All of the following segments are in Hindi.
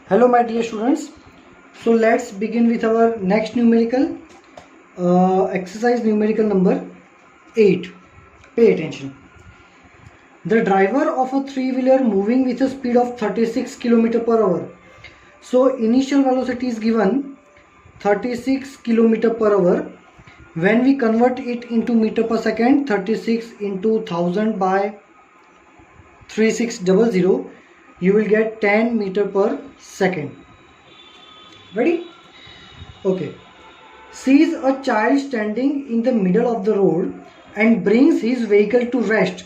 Hello my dear students. So let's begin with our next numerical exercise numerical number 8. Pay attention. The driver of a three-wheeler moving with a speed of 36 km per hour. So initial velocity is given 36 km per hour. When we convert it into meter per second, 36 into 1000 by 3600, you will get 10 meter per second. Ready? Okay. Sees a child standing in the middle of the road and brings his vehicle to rest.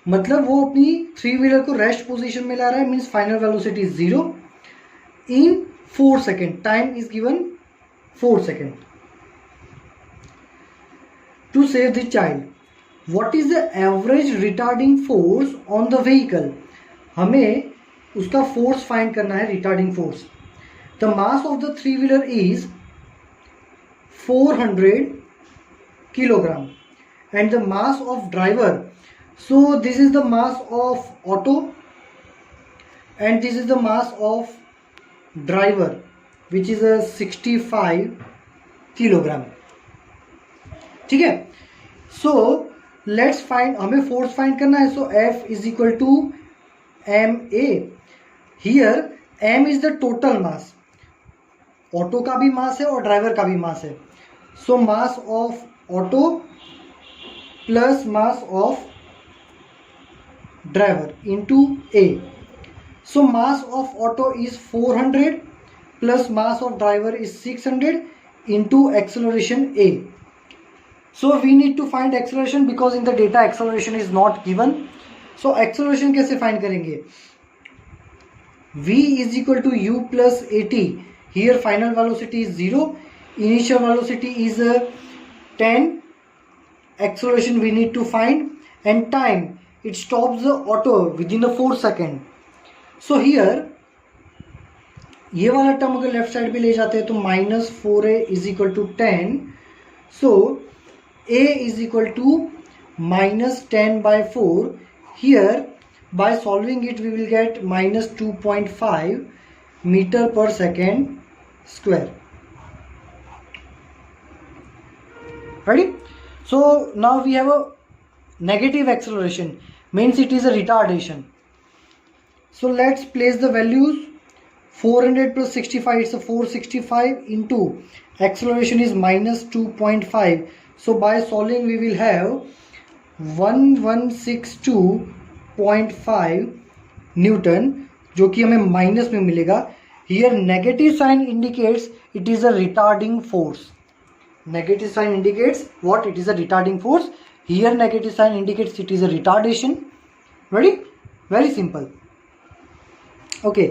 मतलब वो अपनी थ्री व्हीलर को रेस्ट पोजीशन में ला रहा है, means final velocity is 0 in 4 second. Time is given 4 second. To save the child, what is the average retarding force on the vehicle. हमें उसका फोर्स फाइंड करना है, retarding force. The mass of the three wheeler is 400 kilogram and the mass of driver, so this is the mass of auto and this is the mass of driver which is a 65 kilogram. ठीक है. so let's find, हमें फोर्स फाइंड करना है. so F is equal to ma. here m is the total mass. Auto का भी मास है और ड्राइवर का भी मास है. So mass of auto plus mass of driver into a. So mass of auto is 400 plus mass of driver is 600 into acceleration a. So we need to find acceleration because in the data acceleration is not given. So acceleration कैसे फाइंड करेंगे. v is equal to u plus at. Here final velocity is 0, initial velocity is 10, acceleration we need to find, and time, it stops the auto within the 4 second. So here ये वाला टर्म अगर लेफ्ट साइड पे ले जाते हैं तो -4a is equal to 10. So a is equal to -10/4. Here by solving it we will get -2.5 meter per second square. Ready? So now we have a negative acceleration, means it is a retardation. So let's place the values. 400 plus 65, it's a 465 into acceleration is -2.5. so by solving we will have 1162.5 Newton, जो कि हमें माइनस में मिलेगा. Here negative sign indicates it is a retarding force. Negative sign indicates what? It is a retarding force. Here negative sign indicates it is a retardation. Ready? Very simple. Okay.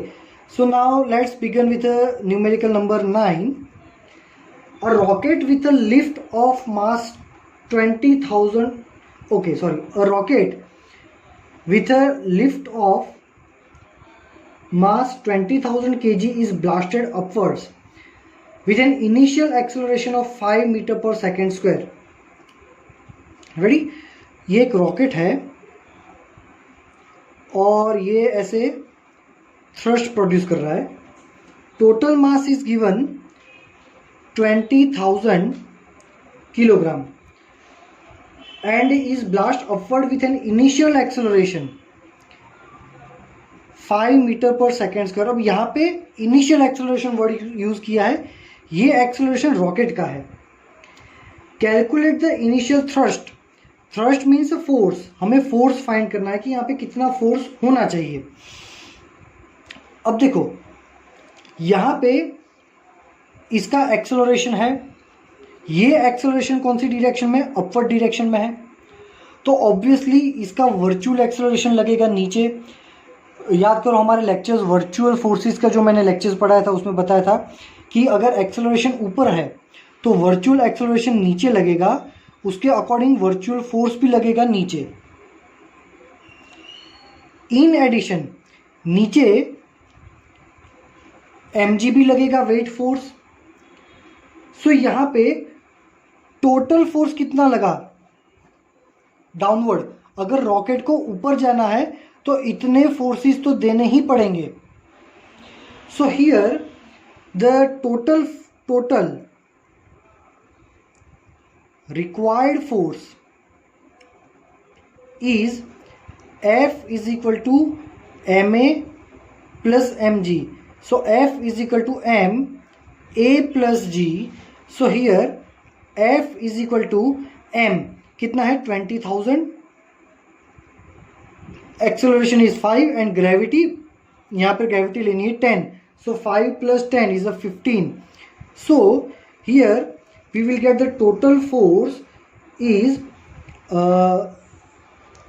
So now let's begin with a numerical number 9. A rocket with a lift of mass 20,000. Okay, sorry. A rocket with a lift of mass 20,000 kg is blasted upwards with an initial acceleration of 5 meter per second square. Ready? ये एक रॉकेट है और ये ऐसे थ्रस्ट प्रोड्यूस कर रहा है. Total mass is given 20,000 kilogram and is blast upward with an initial acceleration 5 metre per second square. अब यहाँ पे इनिशियल एक्सेलरेशन वर्ड यूज किया है. ये एक्सेलरेशन रॉकेट का है. Calculate the initial thrust. Thrust means force. हमें फोर्स फाइंड करना है कि यहाँ पे कितना फोर्स होना चाहिए. अब देखो यहाँ पे इसका एक्सेलरेशन है. ये एक्सेलरेशन कौन सी डायरेक्शन में, अपवर्ड डायरेक्शन में है. तो ऑब्वियसली इसका वर्चुअल एक्सेलरेशन लगेगा नीचे. याद करो हमारे लेक्चर्स वर्चुअल फोर्सेस का जो मैंने लेक्चर्स पढ़ाया था उसमें बताया था कि अगर एक्सेलरेशन ऊपर है तो वर्चुअल एक्सेलरेशन नीचे लगेगा, उसके अकॉर्डिंग वर्चुअल फोर्स भी लगेगा नीचे. इन एडिशन नीचे mg भी लगेगा, वेट फोर्स. सो यहां पे टोटल फोर्स कितना लगा डाउनवर्ड. अगर रॉकेट को ऊपर जाना है तो इतने फोर्सेस तो देने ही पड़ेंगे. So here the total required force is F is equal to ma plus mg. So F is equal to m a plus g. So here F is equal to m कितना है 20,000, एक्सेलरेशन इज 5 एंड ग्रेविटी, यहाँ पर ग्रेविटी लेनी है 10. So 5 plus 10 is a 15. So here we will get the total force is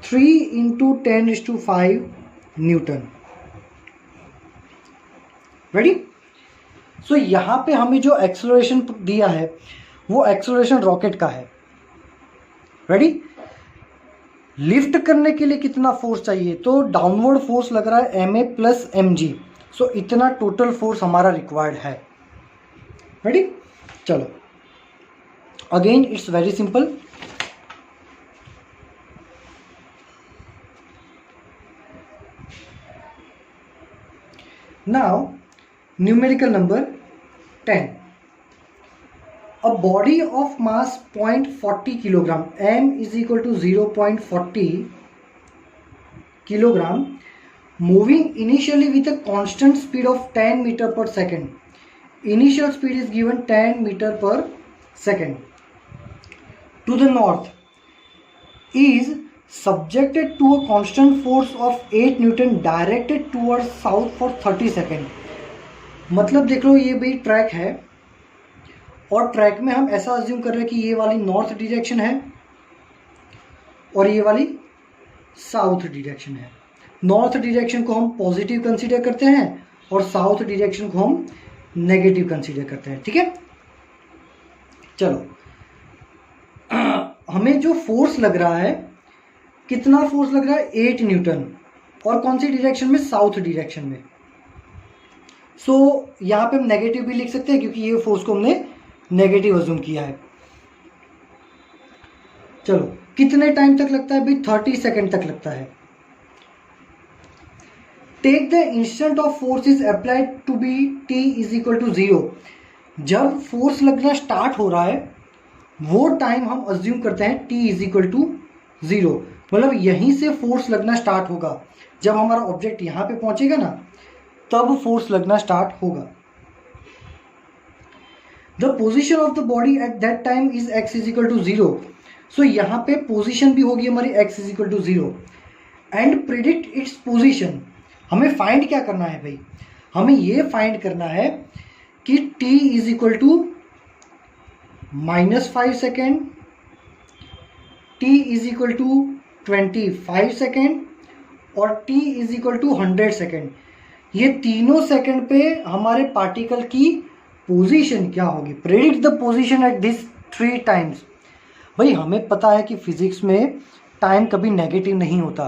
3 into 10⁵ Newton. Ready? सो यहाँ पे हमें जो एक्सेलरेशन दिया है वो एक्सेलरेशन रॉकेट का है. रेडी? लिफ्ट करने के लिए कितना फोर्स चाहिए? तो डाउनवर्ड फोर्स लग रहा है ma प्लस mg. सो इतना टोटल फोर्स हमारा रिक्वायर्ड है. रेडी? चलो again it's very simple. Now numerical number 10. A body of mass 0.40 kilogram, m is equal to 0.40 kilogram, moving initially with a constant speed of 10 meter per second. Initial speed is given 10 meter per second. To the north is subjected to a constant force of 8 Newton directed towards south for 30 second. मतलब देख लो ये भी ट्रैक है और ट्रैक में हम ऐसा अज्यूम कर रहे हैं कि ये वाली नॉर्थ डायरेक्शन है और ये वाली साउथ डायरेक्शन है. नॉर्थ डायरेक्शन को हम पॉजिटिव कंसीडर करते हैं और साउथ डायरेक्शन को हम नेगेटिव कंसीडर करते हैं. ठीक है, चलो हमें जो फोर्स लग रहा है, कितना फोर्स लग रहा है 8 न्यूटन, और कौन सी डायरेक्शन में? साउथ डायरेक्शन में. सो यहाँ पे हम नेगेटिव भी लिख सकते हैं क्योंकि ये फोर्स को हमने नेगेटिव अज्यूम किया है. चलो कितने टाइम तक लगता है भाई? 30 सेकेंड तक लगता है. Take the instant of force is applied to be t is equal to 0. जब फोर्स लगना स्टार्ट हो रहा है वो टाइम हम अज्यूम करते हैं t इज इक्वल टू 0. मतलब यहीं से फोर्स लगना स्टार्ट होगा. जब हमारा ऑब्जेक्ट यहाँ पे पहुंचेगा ना तब फोर्स लगना स्टार्ट होगा. The position of the body at that time is x is equal to 0. So यहाँ पे पोजिशन भी होगी हमारी x is equal to 0 and predict its position. हमें फाइंड क्या करना है भाई? हमें ये फाइंड करना है कि t is equal to -5 second, t is equal to 25 second और t is equal to 100 second. ये तीनों सेकेंड पे हमारे पार्टिकल की पोजीशन क्या होगी? Predict the position at this 3 times. भाई हमें पता है कि फिजिक्स में टाइम कभी नेगेटिव नहीं होता,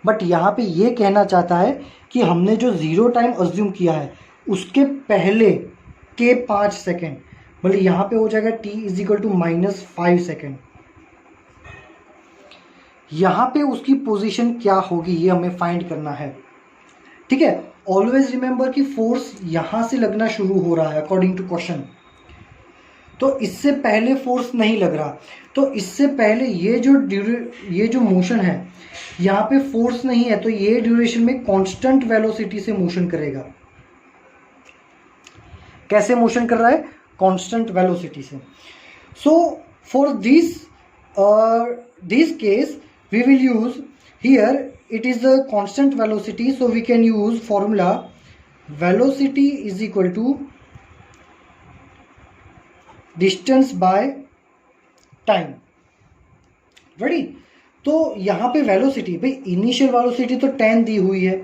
बट यहाँ पे ये कहना चाहता है कि हमने जो 0 टाइम अज्यूम किया है उसके पहले के 5 सेकेंड, मतलब यहाँ पे हो जाएगा t is equal to -5 second. यहाँ पे उसकी पोजीशन क्या होगी ये हमें फाइंड करना है. ठीक है, ऑलवेज रिमेंबर कि फोर्स यहाँ से लगना शुरू हो रहा है अकॉर्डिंग टू क्वेश्चन. तो इससे पहले फोर्स नहीं लग रहा, तो इससे पहले ये जो मोशन है यहाँ पे फोर्स नहीं है, तो ये ड्यूरेशन में कांस्टेंट वेलोसिटी से मोशन करेगा. कैसे मोशन कर रहा है? कांस्टेंट वेलोसिटी से. So for this case we will use, here it is the constant velocity, so we can use formula velocity is equal to distance by time. ready? तो यहाँ पे वेलोसिटी, भाई इनिशियल वेलोसिटी तो 10 दी हुई है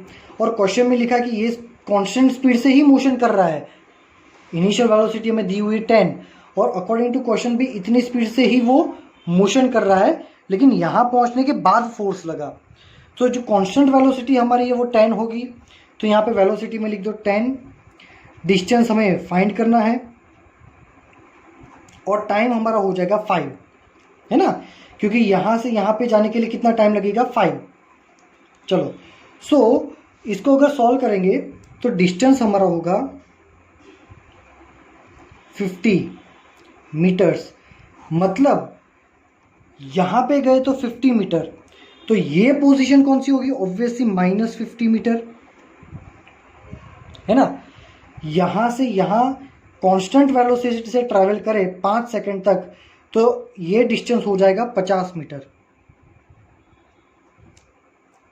और क्वेश्चन में लिखा कि ये कांस्टेंट स्पीड से ही मोशन कर रहा है. इनिशियल वेलोसिटी हमें दी हुई है 10 और अकॉर्डिंग टू क्वेश्चन भी इतनी स्पीड से ही वो मोशन कर रहा है, लेकिन यहाँ पहुँचने के बाद फोर्स लगा. तो जो कांस्टेंट वेलोसिटी हमारी है वो 10 होगी. तो यहाँ पे वेलोसिटी में लिख दो 10. डिस्टेंस हमें फाइंड करना है और टाइम हमारा हो जाएगा 5, है ना, क्योंकि यहाँ से यहाँ पे जाने के लिए कितना टाइम लगेगा? 5. चलो सो इसको अगर सॉल्व करेंगे तो डिस्टेंस हमारा होगा 50 मीटर्स। मतलब यहाँ पे गए तो 50 मीटर, तो ये पोजीशन कौन सी होगी? ऑब्वियसली -50 मीटर, है ना। यहाँ से यहाँ कांस्टेंट वेलोसिटी से ट्रैवल करे 5 सेकंड तक, तो ये डिस्टेंस हो जाएगा 50 मीटर।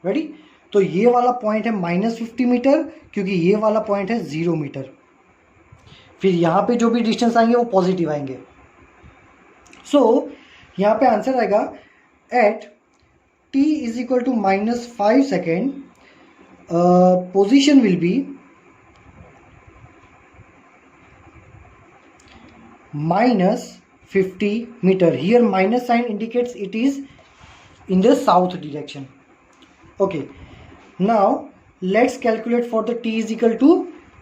रेडी? तो ये वाला पॉइंट है -50 मीटर, क्योंकि ये वाला पॉइंट है 0 मीटर। फिर यहाँ पे जो भी डिस्टेंस आएंगे वो पॉजिटिव आएंगे। सो यहाँ पे आंसर आएगा at t is equal to -5 second, position will be -50 meter. Here minus sign indicates it is in the south direction. Okay, now let's calculate for the t is equal to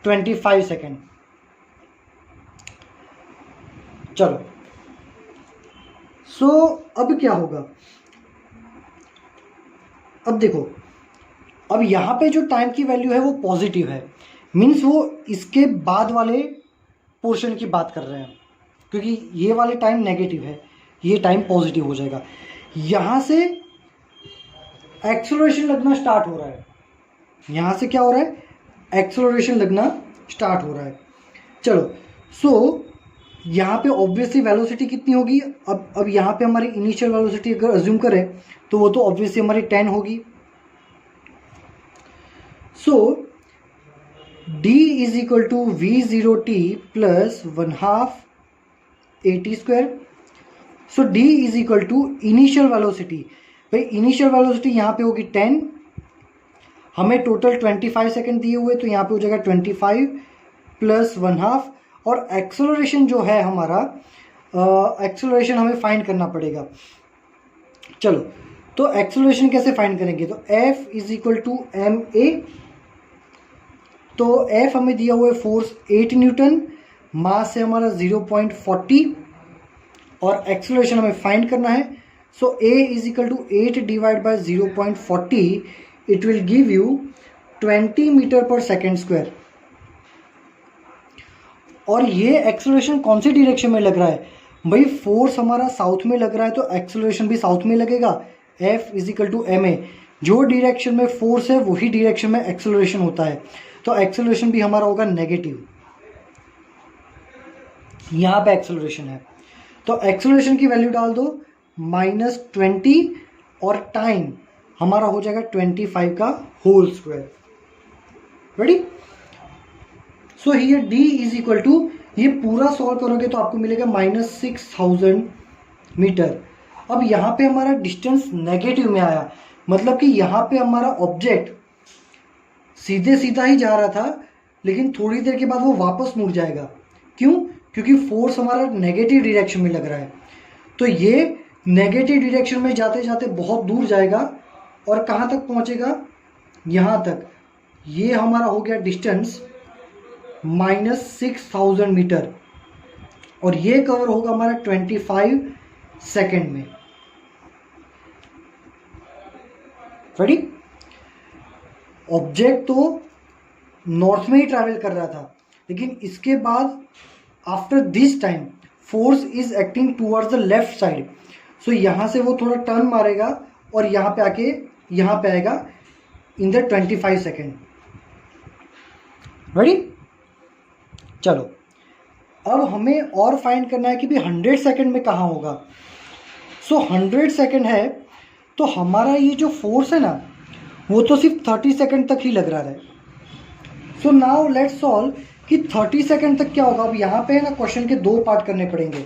25 second. चलो, so अब क्या होगा? अब देखो, अब यहाँ पे जो टाइम की वैल्यू है वो पॉजिटिव है, मीन्स वो इसके बाद वाले पोर्शन की बात कर रहे हैं, क्योंकि ये वाले टाइम नेगेटिव है, ये टाइम पॉजिटिव हो जाएगा। यहाँ से एक्सेलरेशन लगना स्टार्ट हो रहा है, यहाँ से क्या हो रहा है? एक्सेलरेशन लगना स्टार्ट हो रहा है। चलो, सो यहाँ पे ऑब्वियसली वेलोसिटी कितनी होगी? अब यहाँ पे हमारी इनिशियल वेलोसिटी अगर अज्यूम करें तो वो तो ऑब्वियसली हमारी 10 होगी। So d is equal to v0t plus 1/2 at square. So d is equal to initial velocity, भाई इनिशियल वेलोसिटी यहाँ पे होगी 10, हमें टोटल 25 सेकेंड दिए हुए, तो यहाँ पे हो जाएगा 25 प्लस 1/2, और एक्सेलरेशन जो है हमारा, एक्सेलरेशन हमें फाइंड करना पड़ेगा। चलो, तो एक्सेलरेशन कैसे फाइंड करेंगे? तो F is equal to ma, तो F हमें दिया हुआ है फोर्स 8 न्यूटन, मास है हमारा 0.40, और एक्सेलरेशन हमें फाइंड करना है। So A is equal to 8 divide by 0.40, it will give you 20 metre per second square. और ये एक्सेलरेशन कौन सी डायरेक्शन में लग रहा है? भाई फोर्स हमारा साउथ में लग रहा है, तो एक्सेलरेशन भी साउथ में लगेगा। F is equal to ma, जो डायरेक्शन में फोर्स है वही डायरेक्शन में एक्सेलरेशन होता है, तो एक्सेलरेशन भी हमारा होगा नेगेटिव। यहाँ पे एक्सेलरेशन है, तो एक्सेलरेशन की वैल्यू डाल दो -20, और टाइम हमारा हो जाएगा 25 का whole square. Ready? So here d is equal to, ये पूरा सॉल्व करोगे तो आपको मिलेगा -6000 मीटर। अब यहाँ पे हमारा डिस्टेंस नेगेटिव में आया, मतलब कि यहाँ पे हमारा ऑब्जेक्ट सीधे सीधा ही जा रहा था, लेकिन थोड़ी देर के बाद वो वापस मुड़ जाएगा। क्यों? क्योंकि फोर्स हमारा नेगेटिव डायरेक्शन में लग रहा है, तो ये नेगेटिव डायरेक्शन में जाते जाते बहुत दूर जाएगा, और कहाँ तक पहुँचेगा? यहाँ तक। ये हमारा हो गया डिस्टेंस -6000 मीटर, और ये कवर होगा हमारा 25 सेकेंड में। रेडी? ऑब्जेक्ट तो नॉर्थ में ही ट्रैवल कर रहा था, लेकिन इसके बाद after this time force is acting towards the left side, so यहाँ से वो थोड़ा टर्न मारेगा और यहाँ पे आके यहाँ पे आएगा इन द 25 सेकेंड। रेडी? चलो, अब हमें और फाइंड करना है कि भी 100 सेकेंड में कहाँ होगा। सो 100 सेकेंड है, तो हमारा ये जो फोर्स है ना, वो तो सिर्फ 30 सेकेंड तक ही लग रहा है। सो नाउ लेट्स सॉल्व कि 30 सेकेंड तक क्या होगा। अब यहाँ पे है ना, क्वेश्चन के 2 पार्ट करने पड़ेंगे।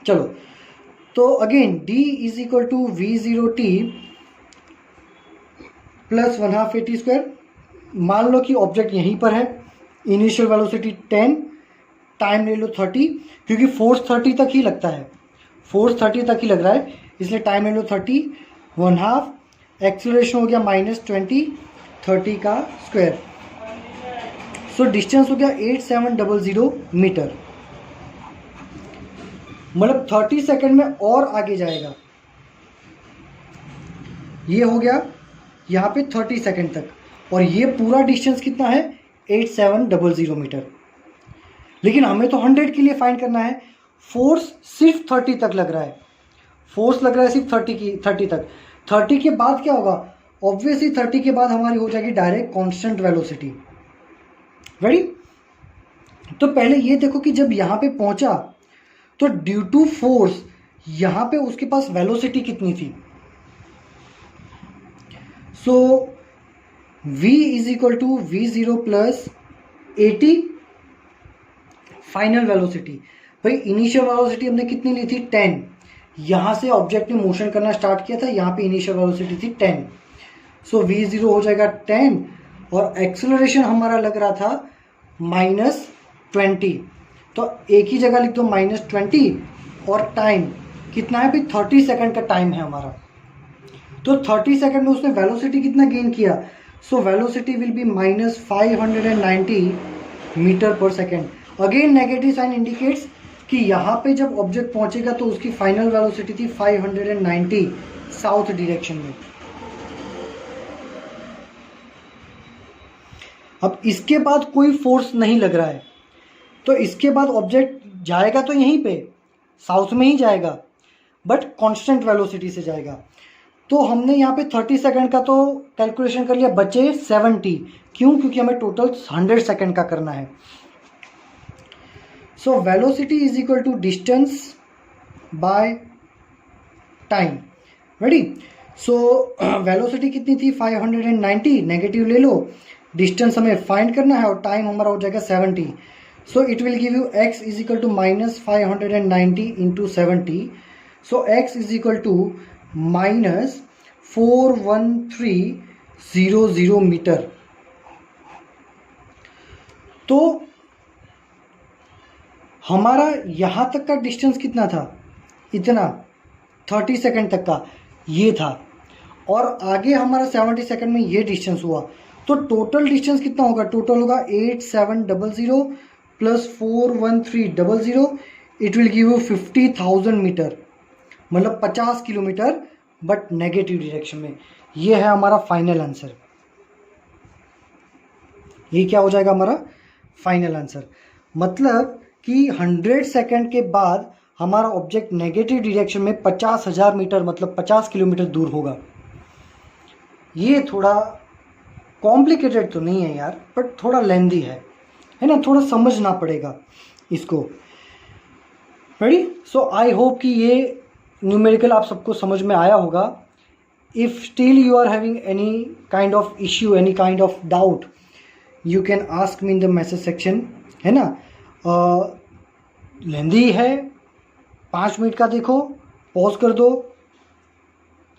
चलो, तो again d is equal to v0t plus 1/2 at square. मान लो कि ऑब्जेक्ट यहीं पर है, इनिशियल वेलोसिटी 10, टाइम ले लो 30, क्योंकि फोर्स 30 तक ही लगता है, फोर्स 30 तक ही लग रहा है, इसलिए टाइम ले लो 30, 1/2, एक्सेलरेशन हो गया -20, 30 का स्क्वायर। सो डिस्टेंस हो गया 8700 मीटर, मतलब 30 सेकेंड में और आगे जाएगा। ये हो गया यहाँ पे 30 सेकेंड तक। और ये पूरा डिस्टेंस कितना है 8700 मीटर। लेकिन हमें तो 100 के लिए फाइंड करना है। फोर्स सिर्फ 30 तक लग रहा है, फोर्स लग रहा है सिर्फ 30 तक। 30 के बाद क्या होगा, ऑब्वियसली 30 के बाद हमारी हो जाएगी डायरेक्ट कांस्टेंट वेलोसिटी। रेडी? तो पहले ये देखो कि जब यहाँ पे पहुंचा तो ड्यू टू फोर्स यहाँ पे उसके पास वेलोसिटी कितनी थी। So v is equal to v0 plus 80 final velocity. भाई इनिशियल वेलोसिटी हमने कितनी ली थी 10, यहाँ से ऑब्जेक्ट ने मोशन करना स्टार्ट किया था, यहाँ पे इनिशियल वेलोसिटी थी 10। सो v0 हो जाएगा 10 और एक्सेलरेशन हमारा लग रहा था -20। तो एक ही जगह लिख दो -20 और टाइम कितना है भाई 30 सेकंड का टाइम है हमारा। तो 30 सेकंड में उसने वेलोसिटी कितना गेन किया। So velocity will be -590 metre per second. Again negative sign indicates कि यहाँ पे जब ऑब्जेक्ट पहुंचेगा तो उसकी फाइनल वेलोसिटी थी 590 साउथ डायरेक्शन में। अब इसके बाद कोई फोर्स नहीं लग रहा है, तो इसके बाद ऑब्जेक्ट जाएगा तो यहीं पे साउथ में ही जाएगा, बट कांस्टेंट वेलोसिटी से जाएगा। तो हमने यहाँ पे 30 सेकंड का तो कैलकुलेशन कर लिया, बचे 70। क्यों? क्योंकि हमें टोटल 100 सेकंड का करना है। So velocity is equal to distance by time. Ready? So velocity कितनी थी 590, नेगेटिव ले लो, डिस्टेंस हमें फाइंड करना है और टाइम हमारा हो जाएगा 70। So it will give you x is equal to -590 into 70। So x is equal to -41300 metre. तो हमारा यहां तक का डिस्टेंस कितना था, इतना 30 सेकंड तक का ये था, और आगे हमारा 70 सेकंड में ये डिस्टेंस हुआ। तो टोटल डिस्टेंस कितना होगा, टोटल होगा 8700 plus 41300, it will give you 50,000 metre, मतलब 50 किलोमीटर, बट नेगेटिव डायरेक्शन में। ये है हमारा फाइनल आंसर। ये क्या हो जाएगा हमारा फाइनल आंसर। मतलब कि 100 सेकंड के बाद हमारा ऑब्जेक्ट नेगेटिव डायरेक्शन में 50,000 मीटर मतलब 50 किलोमीटर दूर होगा। ये थोड़ा कॉम्प्लिकेटेड तो नहीं है यार, बट थोड़ा लेंदी है ना, थोड़ा समझना पड़ेगा इसको। रेडी? सो आई होप कि ये न्यूमेरिकल आप सबको समझ में आया होगा। If still you are having any kind of issue, any kind of doubt, you can ask me in the message section, है ना। लेंदी है, 5 मिनट का देखो, पॉज कर दो,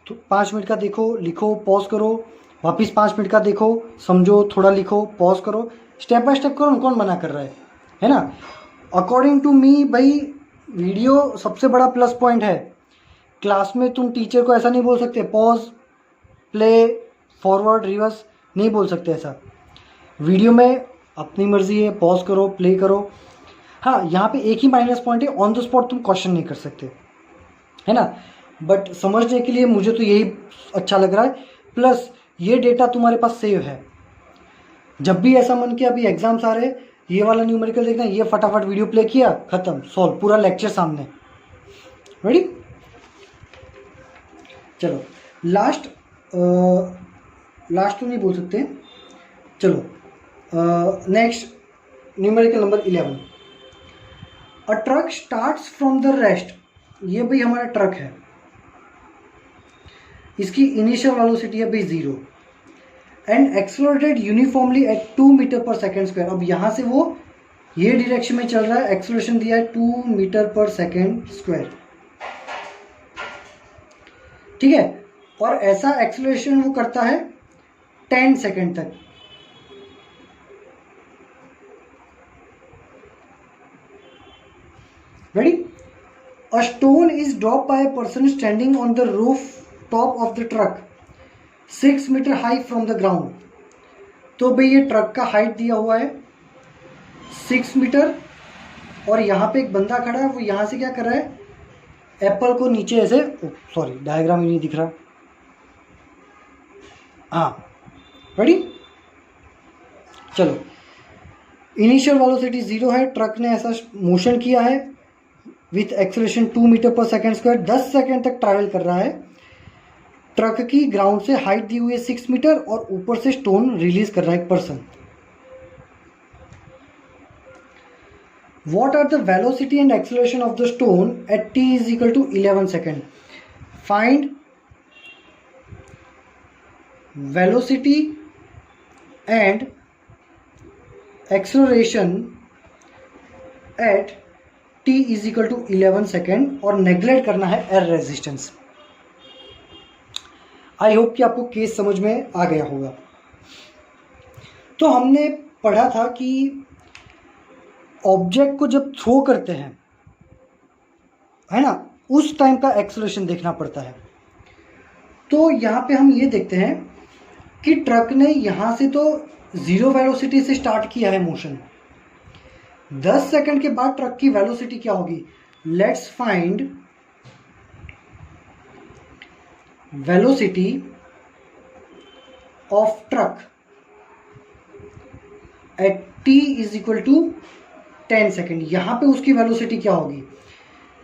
तो 5 मिनट का देखो, लिखो, पॉज करो, वापस 5 मिनट का देखो, समझो, थोड़ा लिखो, पॉज करो, स्टेप बाय स्टेप करो। कौन मना कर रहा है ना। अकॉर्डिंग टू मी भाई वीडियो सबसे बड़ा प्लस पॉइंट है। क्लास में तुम टीचर को ऐसा नहीं बोल सकते पॉज, प्ले, फॉरवर्ड, रिवर्स, नहीं बोल सकते ऐसा। वीडियो में अपनी मर्जी है, पॉज करो, प्ले करो। हाँ, यहाँ पे एक ही माइनस पॉइंट है, ऑन द स्पॉट तुम क्वेश्चन नहीं कर सकते, है ना। बट समझने के लिए मुझे तो यही अच्छा लग रहा है। प्लस ये डेटा तुम्हारे पास सेव है, जब भी ऐसा मन किया, अभी एग्जाम्स आ रहे, ये वाला न्यूमेरिकल देखना, ये फटाफट वीडियो प्ले किया, खत्म, सॉल्व, पूरा लेक्चर सामने। रेडी? चलो लास्ट तो नहीं बोल सकते, चलो next numerical number 11। A truck starts from the rest. ये भाई हमारा ट्रक है, इसकी इनिशियल वेलोसिटी है भाई 0 and accelerated uniformly at 2 metre per second square. अब यहाँ से वो ये डायरेक्शन में चल रहा है, एक्सेलरेशन दिया है 2 मीटर पर सेकेंड स्क्वायर, ठीक है। और ऐसा एक्सेलरेशन वो करता है 10 सेकेंड तक। Ready? A stone is drop by a person standing on the roof top of the truck 6 metre high from the ground. तो भाई ये ट्रक का हाइट दिया हुआ है 6 मीटर, और यहाँ पे एक बंदा खड़ा है, वो यहाँ से क्या कर रहा है, एप्पल को नीचे ऐसे, सॉरी डायग्राम ही नहीं दिख रहा, हाँ रेडी, चलो, इनिशियल वेलोसिटी 0 है, ट्रक ने ऐसा मोशन किया है with acceleration 2 metre per second square, 10 second तक ट्रैवल कर रहा है। ट्रक की ग्राउंड से हाइट दी हुई है 6 मीटर और ऊपर से स्टोन रिलीज कर रहा है एक person. What are the velocity and acceleration of the stone at t is equal to 11 second? Find velocity and acceleration at t is equal to 11 second और नेग्लेक्ट करना है एयर रेजिस्टेंस। आई होप कि आपको केस समझ में आ गया होगा। तो हमने पढ़ा था कि ऑब्जेक्ट को जब थ्रो करते हैं, है ना, उस टाइम का एक्सेलरेशन देखना पड़ता है। तो यहाँ पे हम ये देखते हैं कि ट्रक ने यहाँ से तो 0 वेलोसिटी से स्टार्ट किया है मोशन। 10 सेकंड के बाद ट्रक की वेलोसिटी क्या होगी? Let's find velocity of truck at t is equal to 10 second. यहाँ पे उसकी वेलोसिटी क्या होगी?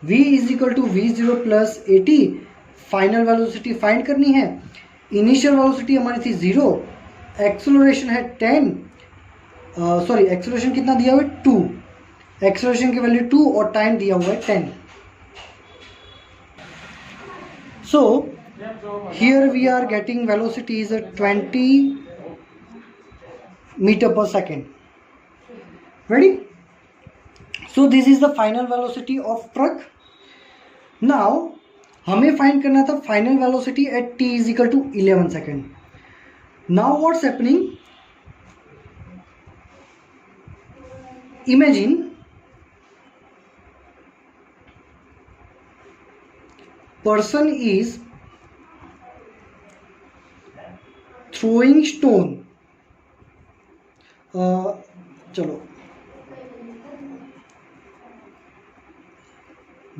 v is equal to v0 plus at। Final velocity find करनी है। इनिशियल वेलोसिटी हमारी थी 0, एक्सेलरेशन है 10, सॉरी एक्सेलरेशन कितना दिया हुआ है? 2, एक्सेलरेशन की वैल्यू 2 और टाइम दिया हुआ है 10। So here we are getting velocity is 20 metre per second. Ready? So this is the final velocity of truck. Now हमें फाइंड करना था final velocity at t is equal to 11 second. Now what's happening? Imagine person is throwing stone। चलो,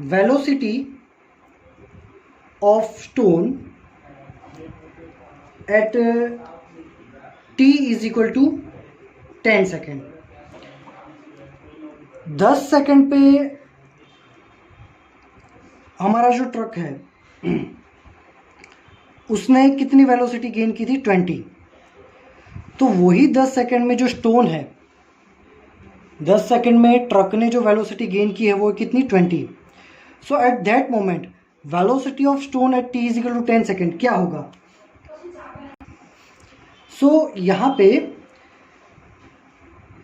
velocity of stone at t is equal to 10 second. 10 second पे हमारा जो ट्रक है उसने कितनी वेलोसिटी गेन की थी? 20। तो वही 10 सेकेंड में जो स्टोन है, 10 सेकेंड में ट्रक ने जो वेलोसिटी गेन की है वो कितनी? 20। So at that moment velocity of stone at t is equal to 10 second क्या होगा? सो यहाँ पे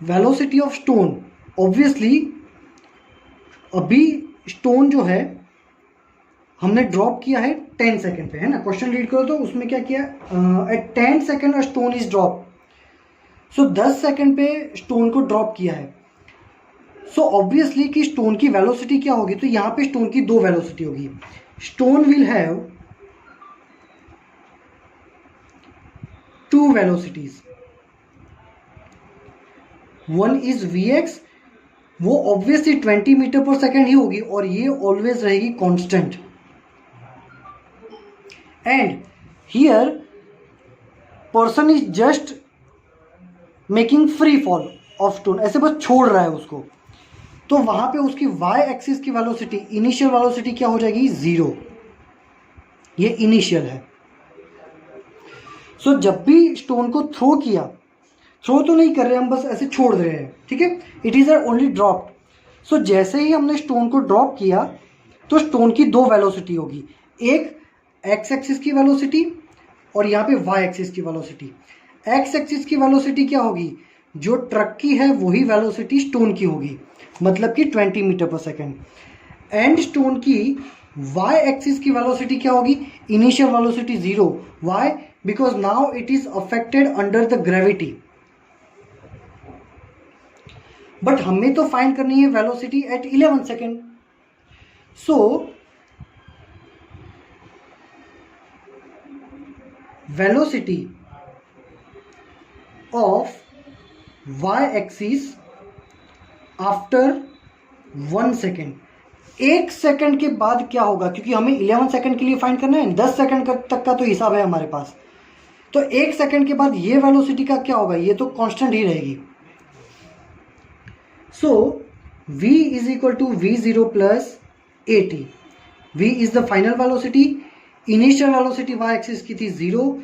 वेलोसिटी ऑफ स्टोन, ऑब्वियसली अभी स्टोन जो है हमने ड्रॉप किया है 10 सेकेंड पे, है ना। क्वेश्चन रीड करो तो उसमें क्या किया? At 10 second stone is drop. So 10 second पे स्टोन को ड्रॉप किया है। सो ऑब्वियसली कि स्टोन की वेलोसिटी क्या होगी? तो यहाँ पे स्टोन की 2 वेलोसिटी होगी। Stone will have 2 velocities. One is vx, वो ऑब्वियसली 20 मीटर पर सेकेंड ही होगी और ये ऑलवेज रहेगी constant. And here person is just making free fall of stone, ऐसे बस छोड़ रहा है उसको। तो वहां पे उसकी y एक्सिस की वेलोसिटी, इनिशियल वेलोसिटी क्या हो जाएगी? 0। ये इनिशियल है। सो जब भी स्टोन को थ्रो किया, थ्रो तो नहीं कर रहे हम, बस ऐसे छोड़ दे रहे हैं, ठीक है। It is only drop. So जैसे ही हमने स्टोन को ड्रॉप किया तो स्टोन की 2 वेलोसिटी होगी, एक x एक्सिस की वेलोसिटी और यहाँ पे y एक्सिस की वेलोसिटी। x एक्सिस की वेलोसिटी क्या होगी? जो ट्रक की है वही वेलोसिटी स्टोन की होगी, मतलब कि 20 metre per second. And stone की y एक्सिस की वेलोसिटी क्या होगी? Initial velocity 0। Why? Because now it is affected under the gravity. But हमें तो फाइंड करनी है velocity at 11 second. So velocity of y axis after 1 second. 1 second के बाद क्या होगा? क्योंकि हमें 11 सेकेंड के लिए फाइंड करना है, 10 सेकेंड तक का तो हिसाब है हमारे पास। तो 1 सेकंड के बाद ये वेलोसिटी का क्या होगा, ये तो कांस्टेंट ही रहेगी। So v is equal to v0 plus at। v is the final velocity, initial velocity y axis की थी 0,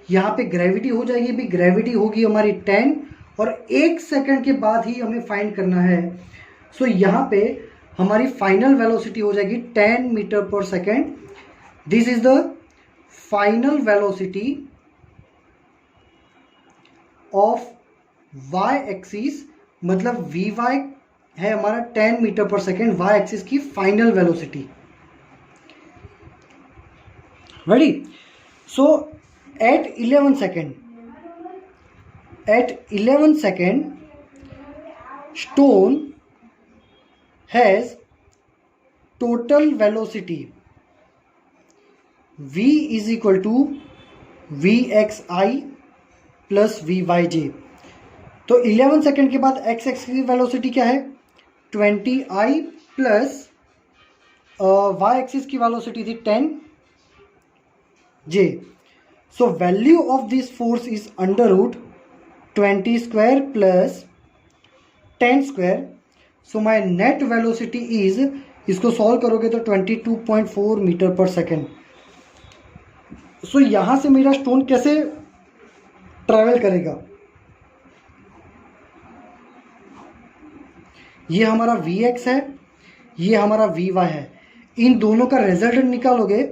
यहाँ पे ग्रेविटी हो जाएगी, भी ग्रेविटी होगी हमारी 10 और 1 सेकंड के बाद ही हमें फाइंड करना है। सो यहाँ पे हमारी फाइनल वेलोसिटी हो जाएगी 10 metre per second. This is the final velocity of y axis, मतलब vy है हमारा 10 metre per second, y axis की final velocity. Ready? So at 11 second stone has total velocity v is equal to vxi plus vyj। तो 11 सेकेंड के बाद x एक्सिस की वेलोसिटी क्या है 20i प्लस y एक्सिस की वेलोसिटी थी 10j। So value of this force is under root 20 square plus 10 square. So my net velocity is, इसको सॉल्व करोगे तो 22.4 मीटर पर सेकेंड। सो यहां से मेरा स्टोन कैसे ट्रैवल करेगा, ये हमारा Vx है, ये हमारा Vy है, इन दोनों का रिजल्टेंट निकालोगे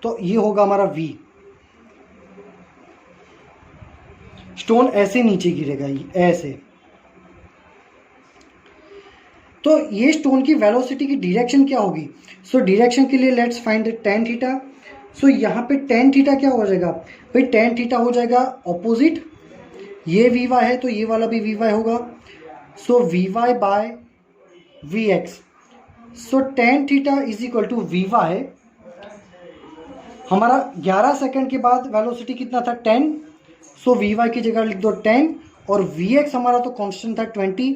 तो ये होगा हमारा V। स्टोन ऐसे नीचे गिरेगा, ऐसे। तो ये स्टोन की वेलोसिटी की डायरेक्शन क्या होगी? सो डायरेक्शन के लिए लेट्स फाइंड tan थीटा। सो यहाँ पे tan थीटा क्या हो जाएगा भाई, tan थीटा हो जाएगा ऑपोजिट, ये Vy है तो ये वाला भी Vy होगा। सो Vy by Vx। So tan theta is equal to Vy, हमारा 11 सेकंड के बाद वेलोसिटी कितना था 10, सो Vy की जगह लिख दो 10 और Vx हमारा तो कांस्टेंट था 20।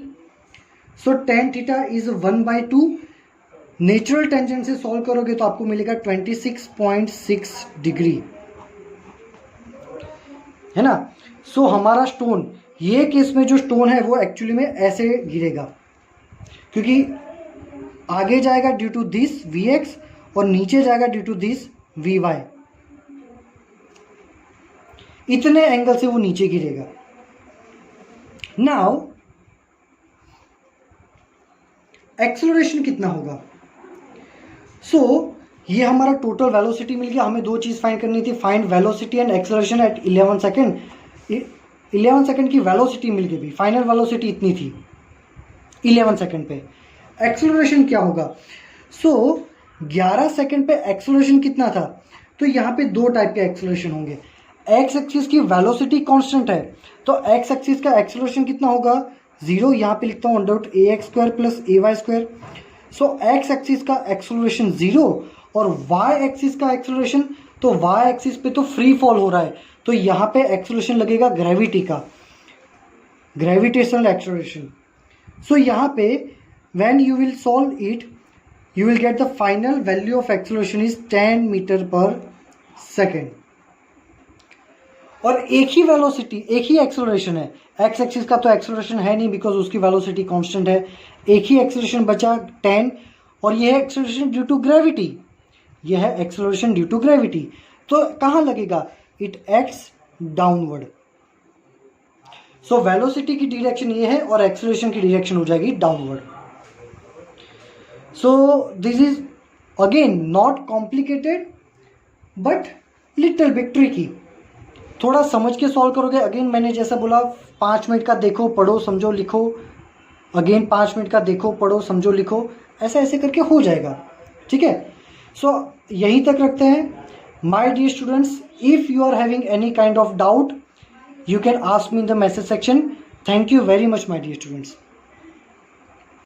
सो tan theta is 1/2। Natural tangent से सॉल्व करोगे तो आपको मिलेगा 26.6 डिग्री, है ना। सो हमारा स्टोन, ये केस में जो स्टोन है वो एक्चुअली में ऐसे गिरेगा, क्योंकि आगे जाएगा ड्यू टू दिस Vx और नीचे जाएगा ड्यू टू दिस Vy। इतने एंगल से वो नीचे गिरेगा। नाउ एक्सेलरेशन कितना होगा? सो ये हमारा टोटल वेलोसिटी मिल गया। हमें दो चीज फाइंड करनी थी, find velocity and acceleration at 11 second. 11 second की वेलोसिटी मिल गई, फाइनल वेलोसिटी इतनी थी 11 सेकेंड पे। एक्सेलरेशन क्या होगा? सो 11 सेकेंड पे एक्सेलरेशन कितना था? तो यहाँ पे दो टाइप के एक्सेलरेशन होंगे। एक्स एक्सिस की वेलोसिटी कांस्टेंट है, तो एक्स एक्सिस का एक्सेलरेशन कितना होगा 0। यहाँ पे लिखता हूँ √ax² प्लस ay²। सो एक्स एक्सिस का एक्सेलरेशन 0 और वाई एक्सिस का एक्सेलरेशन, तो वाई एक्सिस पे तो फ्री फॉल हो रहा है, तो यहाँ पे एक्सेलरेशन लगेगा ग्रेविटी का, ग्रेविटेशनल एक्सेलरेशन। सो यहाँ पे when you will solve it you will get the final value of acceleration is 10 metre per second. और एक ही वेलोसिटी, एक ही एक्सेलरेशन है। एक्स एक्सिस का तो एक्सेलरेशन है नहीं बिकॉज उसकी वेलोसिटी कांस्टेंट है। एक ही एक्सेलरेशन बचा 10 और यह है एक्सेलरेशन ड्यू टू ग्रेविटी, यह है एक्सेलरेशन ड्यू टू ग्रेविटी। तो कहाँ लगेगा? It acts downward. So velocity की डायरेक्शन ये है और एक्सेलरेशन की डायरेक्शन हो जाएगी downward. So this is again not complicated but little bit tricky। थोड़ा समझ के सॉल्व करोगे। अगेन मैंने जैसा बोला 5 मिनट का देखो, पढ़ो, समझो, लिखो। अगेन 5 मिनट का देखो, पढ़ो, समझो, लिखो। ऐसे ऐसे करके हो जाएगा, ठीक है। सो यहीं तक रखते हैं। My dear students, if you are having any kind of doubt you can ask me in the message section. Thank you very much my dear students.